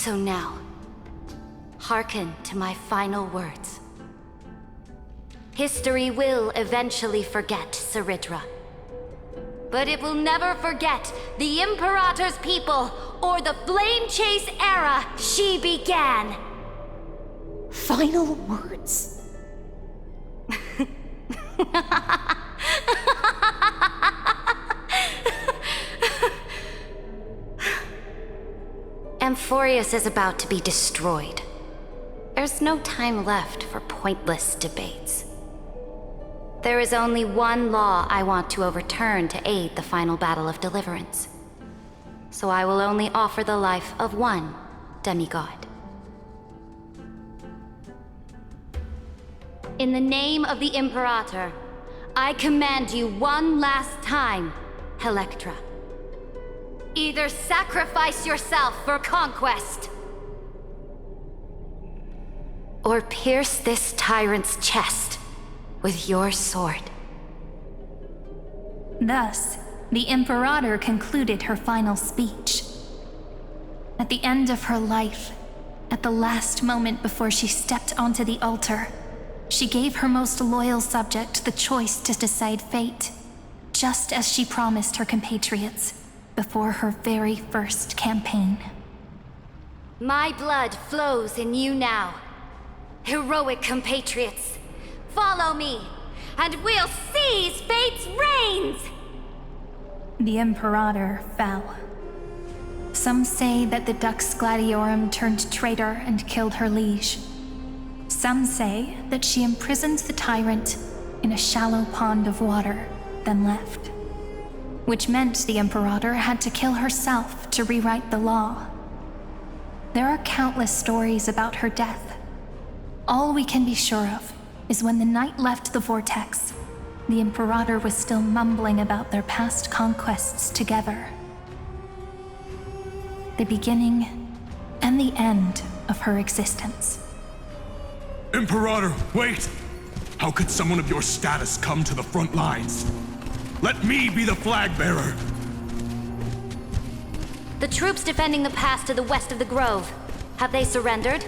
So now, hearken to my final words. History will eventually forget Saridra. But it will never forget the Imperator's people or the Flame Chase era she began. Final words? Amphorius is about to be destroyed. There's no time left for pointless debates. There is only one law I want to overturn to aid the final battle of deliverance. So I will only offer the life of one demigod. In the name of the Imperator, I command you one last time, Electra. Either sacrifice yourself for conquest, or pierce this tyrant's chest with your sword. Thus, the Imperator concluded her final speech. At the end of her life, at the last moment before she stepped onto the altar, she gave her most loyal subject the choice to decide fate, just as she promised her compatriots before her very first campaign. My blood flows in you now. Heroic compatriots, follow me, and we'll seize fate's reins! The Imperator fell. Some say that the Dux Gladiorum turned traitor and killed her liege. Some say that she imprisoned the tyrant in a shallow pond of water, then left. Which meant the Imperator had to kill herself to rewrite the law. There are countless stories about her death. All we can be sure of is when the knight left the vortex, the Imperator was still mumbling about their past conquests together. The beginning and the end of her existence. Imperator, wait! How could someone of your status come to the front lines? Let me be the flag bearer! The troops defending the pass to the west of the grove, have they surrendered?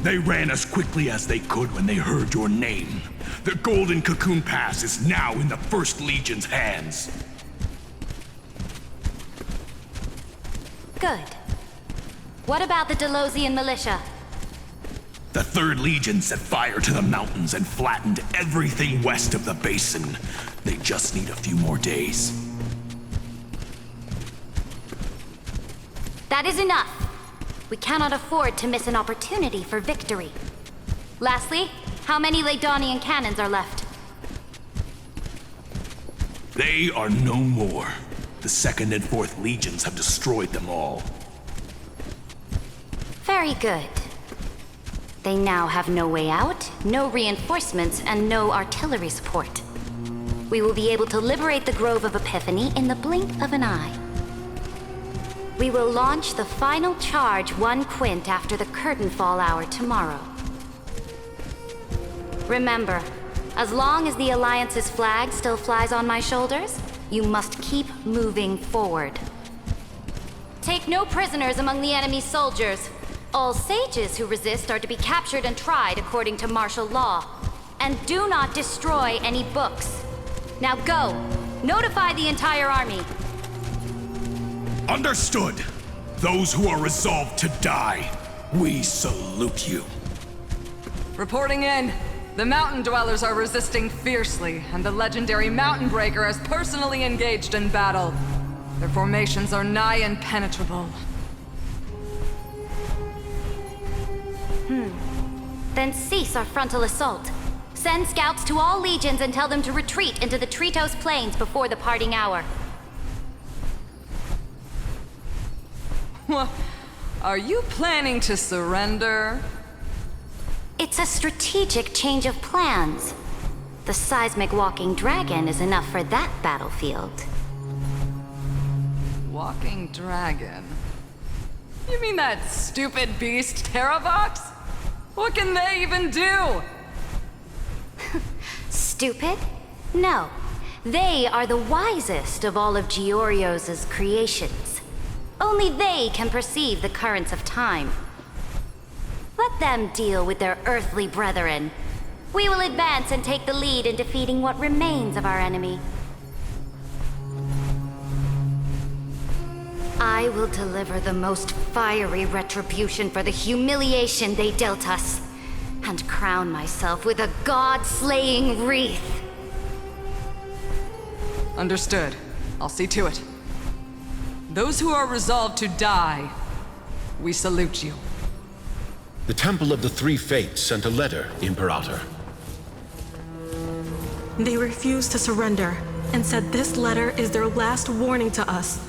They ran as quickly as they could when they heard your name. The Golden Cocoon Pass is now in the First Legion's hands. Good. What about the Delosian militia? The Third Legion set fire to the mountains and flattened everything west of the basin. They just need a few more days. That is enough. We cannot afford to miss an opportunity for victory. Lastly, how many Ladonian cannons are left? They are no more. The Second and Fourth Legions have destroyed them all. Very good. They now have no way out, no reinforcements, and no artillery support. We will be able to liberate the Grove of Epiphany in the blink of an eye. We will launch the final charge 1 quint after the curtain fall hour tomorrow. Remember, as long as the Alliance's flag still flies on my shoulders, you must keep moving forward. Take no prisoners among the enemy's soldiers. All sages who resist are to be captured and tried according to martial law. And do not destroy any books. Now go! Notify the entire army. Understood! Those who are resolved to die, we salute you. Reporting in. The mountain dwellers are resisting fiercely, and the legendary Mountain Breaker has personally engaged in battle. Their formations are nigh impenetrable. Then cease our frontal assault. Send scouts to all legions and tell them to retreat into the Tritos Plains before the parting hour. What? Are you planning to surrender? It's a strategic change of plans. The seismic walking dragon is enough for that battlefield. Walking dragon? You mean that stupid beast, Terravox? What can they even do? Stupid? No. They are the wisest of all of Georgios' creations. Only they can perceive the currents of time. Let them deal with their earthly brethren. We will advance and take the lead in defeating what remains of our enemy. I will deliver the most fiery retribution for the humiliation they dealt us, and crown myself with a god-slaying wreath. Understood. I'll see to it. Those who are resolved to die, we salute you. The Temple of the Three Fates sent a letter, Imperator. They refused to surrender and said this letter is their last warning to us.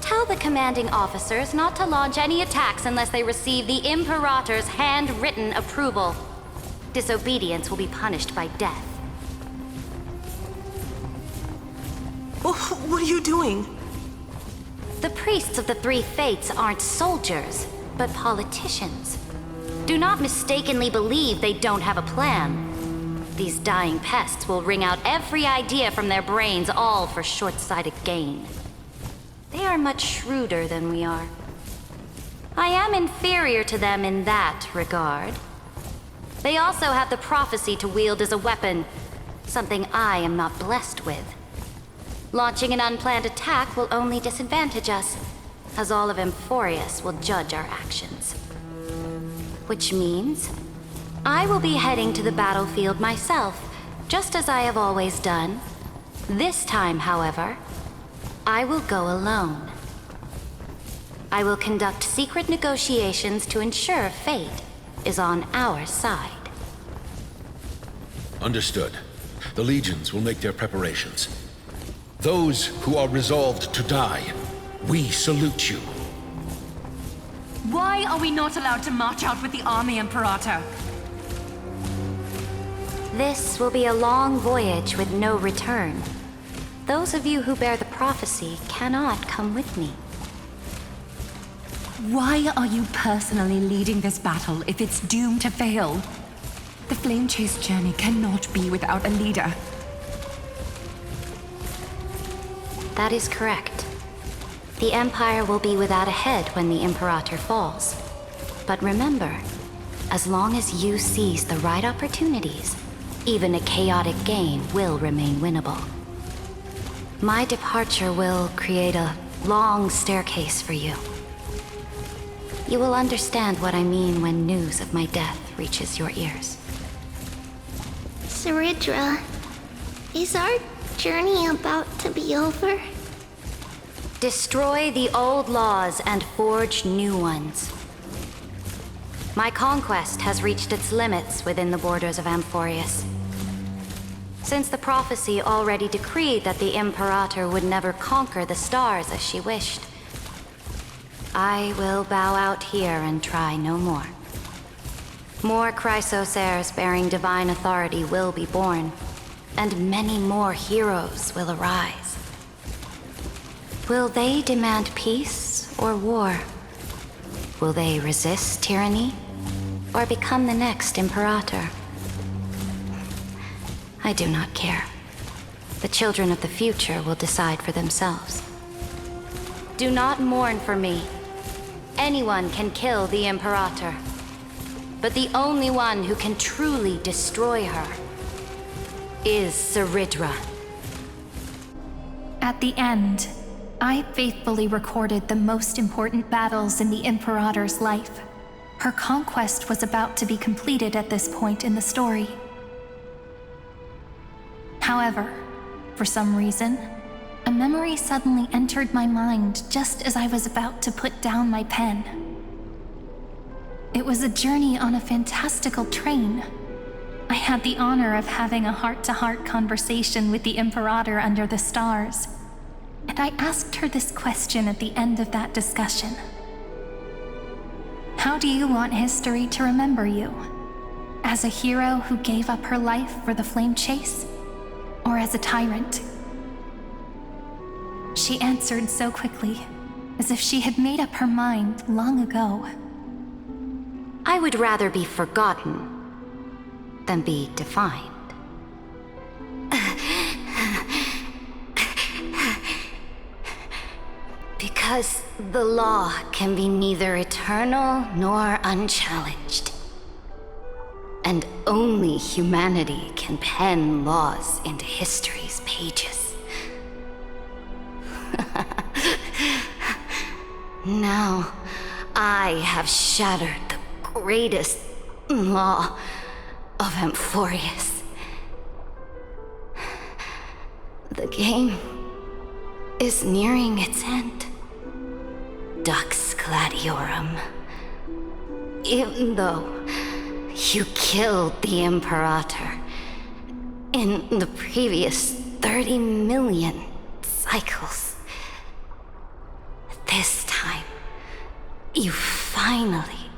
Tell the commanding officers not to launch any attacks unless they receive the Imperator's handwritten approval. Disobedience will be punished by death. What are you doing? The priests of the Three Fates aren't soldiers, but politicians. Do not mistakenly believe they don't have a plan. These dying pests will wring out every idea from their brains, all for short-sighted gain. They are much shrewder than we are. I am inferior to them in that regard. They also have the prophecy to wield as a weapon, something I am not blessed with. Launching an unplanned attack will only disadvantage us, as all of Emphorius will judge our actions. Which means, I will be heading to the battlefield myself, just as I have always done. This time, however, I will go alone. I will conduct secret negotiations to ensure fate is on our side. Understood. The legions will make their preparations. Those who are resolved to die, we salute you. Why are we not allowed to march out with the army, Imperator? This will be a long voyage with no return. Those of you who bear the prophecy cannot come with me. Why are you personally leading this battle if it's doomed to fail? The Flame Chase journey cannot be without a leader. That is correct. The Empire will be without a head when the Imperator falls. But remember, as long as you seize the right opportunities, even a chaotic game will remain winnable. My departure will create a long staircase for you. You will understand what I mean when news of my death reaches your ears. Saridra, is our journey about to be over? Destroy the old laws and forge new ones. My conquest has reached its limits within the borders of Amphorius. Since the prophecy already decreed that the Imperator would never conquer the stars as she wished, I will bow out here and try no more. More Chrysosaurs bearing divine authority will be born, and many more heroes will arise. Will they demand peace or war? Will they resist tyranny or become the next Imperator? I do not care. The children of the future will decide for themselves. Do not mourn for me. Anyone can kill the Imperator, but the only one who can truly destroy her is Saridra. At the end, I faithfully recorded the most important battles in the Imperator's life. Her conquest was about to be completed at this point in the story. However, for some reason, a memory suddenly entered my mind just as I was about to put down my pen. It was a journey on a fantastical train. I had the honor of having a heart-to-heart conversation with the Imperator under the stars, and I asked her this question at the end of that discussion. How do you want history to remember you? As a hero who gave up her life for the Flame Chase? Or as a tyrant? She answered so quickly, as if she had made up her mind long ago. I would rather be forgotten than be defined. Because the law can be neither eternal nor unchallenged. And only humanity can pen laws into history's pages. Now, I have shattered the greatest law of Amphorius. The game is nearing its end. Dux Gladiorum. Even though you killed the Imperator in the previous 30 million cycles, this time, you finally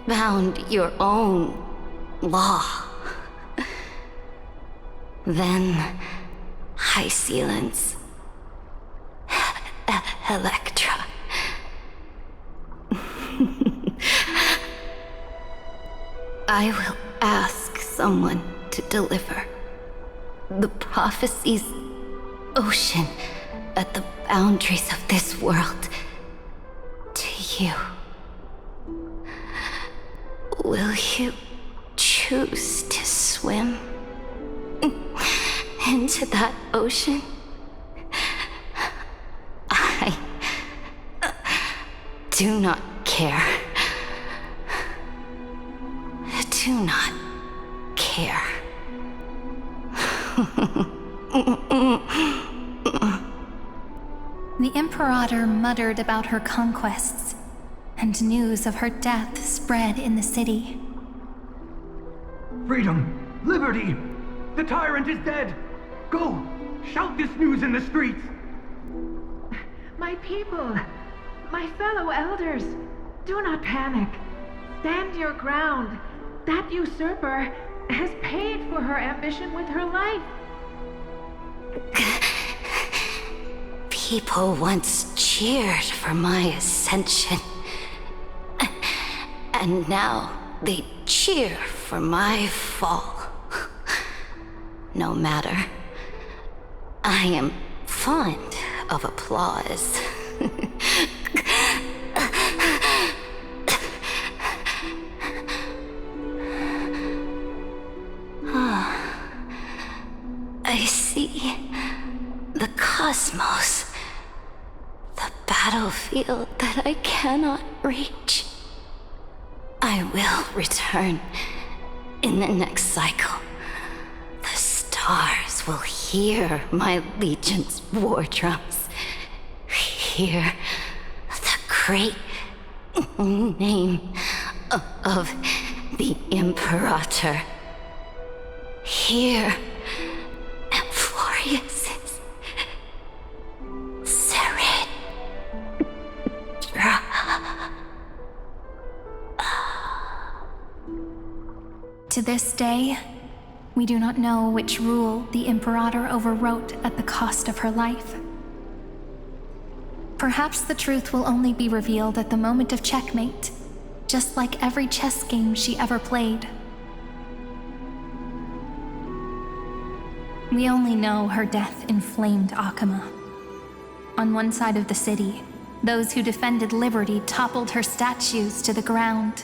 found your own law. Then, High Sealants, Electra. I will ask someone to deliver the prophecy's ocean at the boundaries of this world to you. Will you choose to swim into that ocean? I do not care. Do not care. The Imperator muttered about her conquests, and news of her death spread in the city. Freedom! Liberty! The tyrant is dead! Go! Shout this news in the streets! My people, my fellow elders, do not panic. Stand your ground. That usurper has paid for her ambition with her life. People once cheered for my ascension. And now they cheer for my fall. No matter. I am fond of applause. I see the cosmos, the battlefield that I cannot reach. I will return in the next cycle. The stars will hear my legion's war drums. Hear the great name of the Imperator. Hear Amphorius's Serid. To this day, we do not know which rule the Imperator overwrote at the cost of her life. Perhaps the truth will only be revealed at the moment of checkmate, just like every chess game she ever played. We only know her death inflamed Akama. On one side of the city, those who defended liberty toppled her statues to the ground.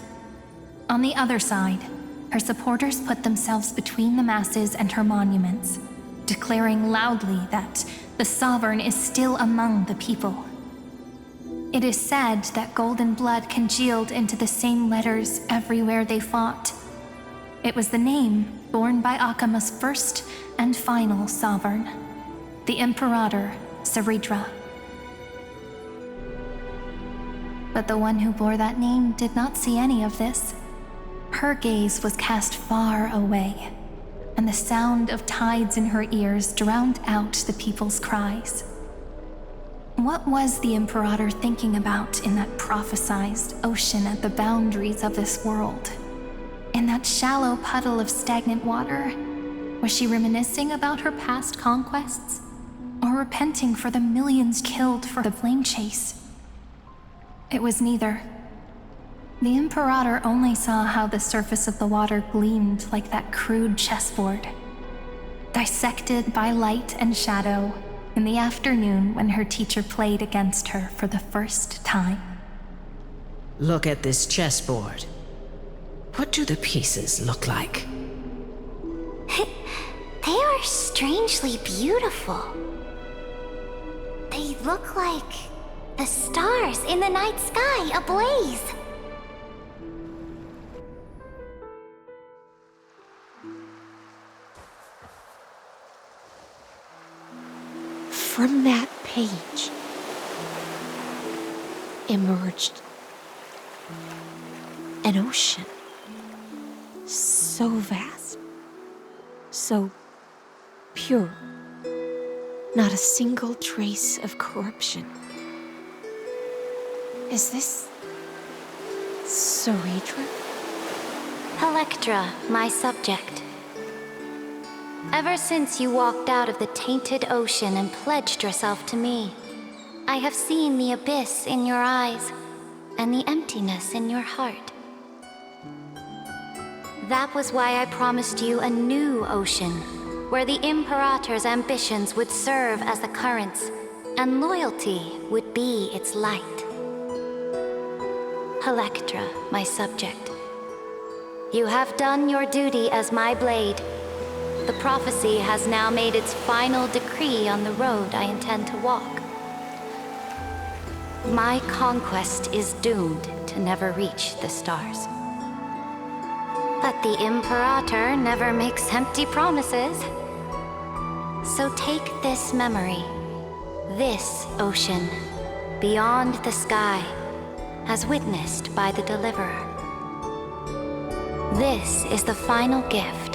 On the other side, her supporters put themselves between the masses and her monuments, declaring loudly that the Sovereign is still among the people. It is said that golden blood congealed into the same letters everywhere they fought. It was the name borne by Akama's first and final sovereign, the Imperator Seridra. But the one who bore that name did not see any of this. Her gaze was cast far away, and the sound of tides in her ears drowned out the people's cries. What was the Imperator thinking about in that prophesized ocean at the boundaries of this world? In that shallow puddle of stagnant water? Was she reminiscing about her past conquests? Or repenting for the millions killed for the flame chase? It was neither. The Imperator only saw how the surface of the water gleamed like that crude chessboard. Dissected by light and shadow, in the afternoon when her teacher played against her for the first time. Look at this chessboard. What do the pieces look like? They are strangely beautiful. They look like the stars in the night sky ablaze. From that page emerged an ocean so vast, so pure, not a single trace of corruption. Is this Ceredra? Electra, my subject. Ever since you walked out of the tainted ocean and pledged yourself to me, I have seen the abyss in your eyes and the emptiness in your heart. That was why I promised you a new ocean, where the Imperator's ambitions would serve as the currents, and loyalty would be its light. Electra, my subject. You have done your duty as my blade. The prophecy has now made its final decree on the road I intend to walk. My conquest is doomed to never reach the stars. But the Imperator never makes empty promises. So take this memory, this ocean, beyond the sky, as witnessed by the Deliverer. This is the final gift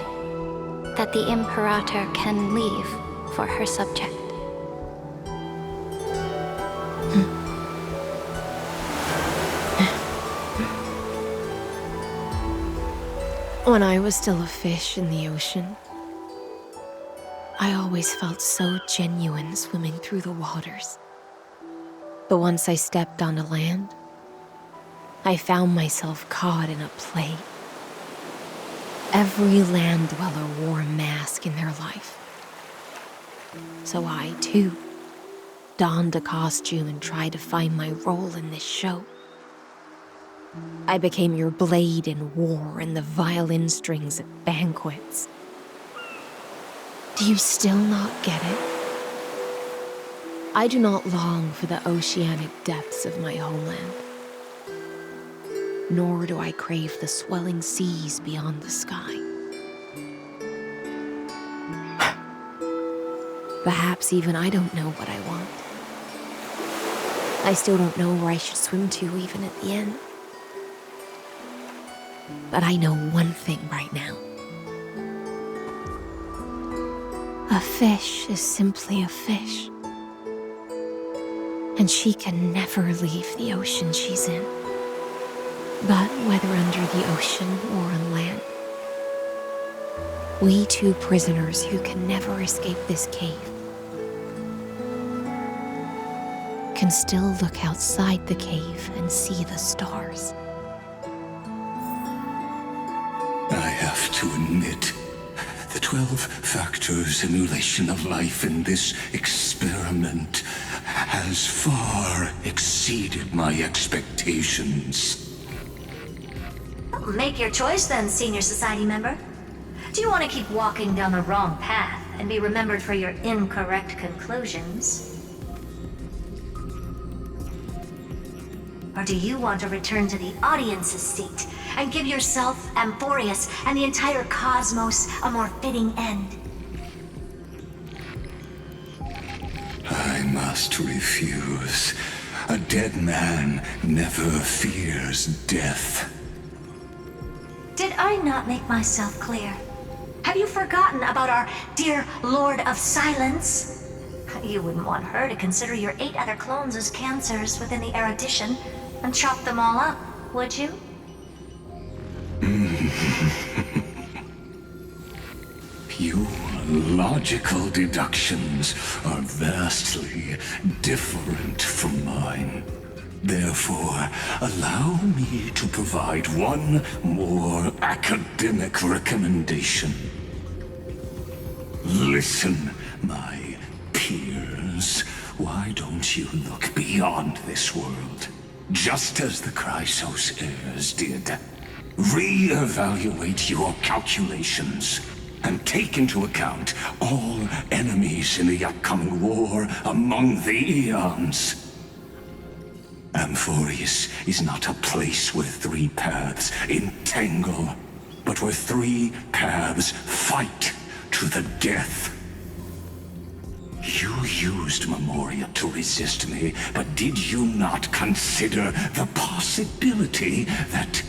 that the Imperator can leave for her subject. When I was still a fish in the ocean, I always felt so genuine swimming through the waters. But once I stepped onto land, I found myself caught in a play. Every land dweller wore a mask in their life. So I, too, donned a costume and tried to find my role in this show. I became your blade in war and the violin strings at banquets. Do you still not get it? I do not long for the oceanic depths of my homeland. Nor do I crave the swelling seas beyond the sky. Perhaps even I don't know what I want. I still don't know where I should swim to even at the end. But I know one thing right now. A fish is simply a fish. And she can never leave the ocean she's in. But whether under the ocean or on land, we two prisoners who can never escape this cave can still look outside the cave and see the stars. I have to admit, the 12-factor simulation of life in this experiment has far exceeded my expectations. Make your choice then, Senior Society member. Do you want to keep walking down the wrong path and be remembered for your incorrect conclusions? Or do you want to return to the audience's seat and give yourself, Amphorius, and the entire cosmos a more fitting end? I must refuse. A dead man never fears death. Did I not make myself clear? Have you forgotten about our dear Lord of Silence? You wouldn't want her to consider your 8 other clones as cancers within the erudition and chop them all up, would you? Your logical deductions are vastly different from mine. Therefore, allow me to provide one more academic recommendation. Listen, my peers. don't you look beyond this world? Just as the Chrysos heirs did. Re-evaluate your calculations and take into account all enemies in the upcoming war among the Eons. Amphorius is not a place where three paths entangle, but where three paths fight to the death. You used Memoria to resist me, but did you not consider the possibility that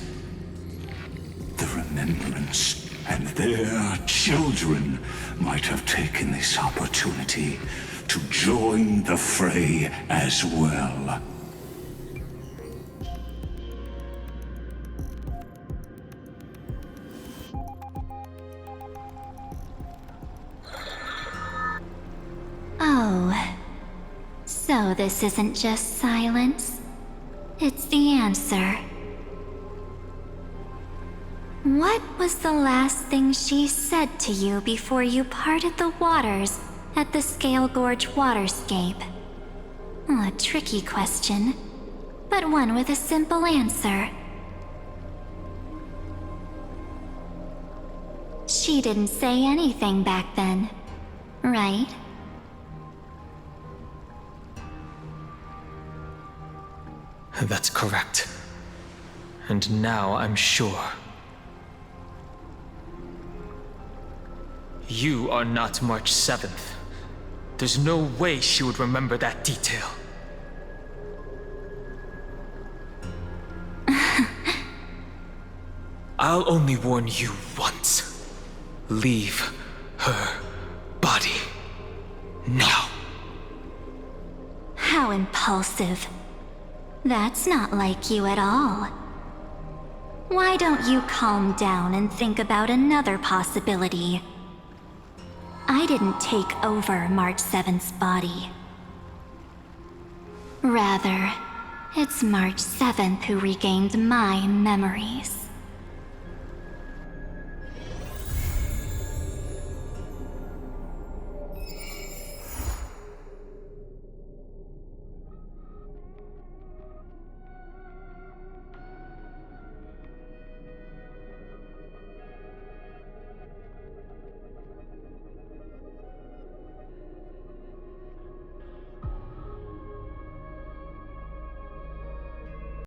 the Remembrance and their children might have taken this opportunity to join the fray as well? Oh, so this isn't just silence. It's the answer. What was the last thing she said to you before you parted the waters at the Scale Gorge waterscape? A tricky question, but one with a simple answer. She didn't say anything back then, right? That's correct. And now I'm sure. You are not March 7th. There's no way she would remember that detail. I'll only warn you once. Leave her body. Now. How impulsive. That's not like you at all. Why don't you calm down and think about another possibility? I didn't take over March 7th's body. Rather, it's March 7th who regained my memories.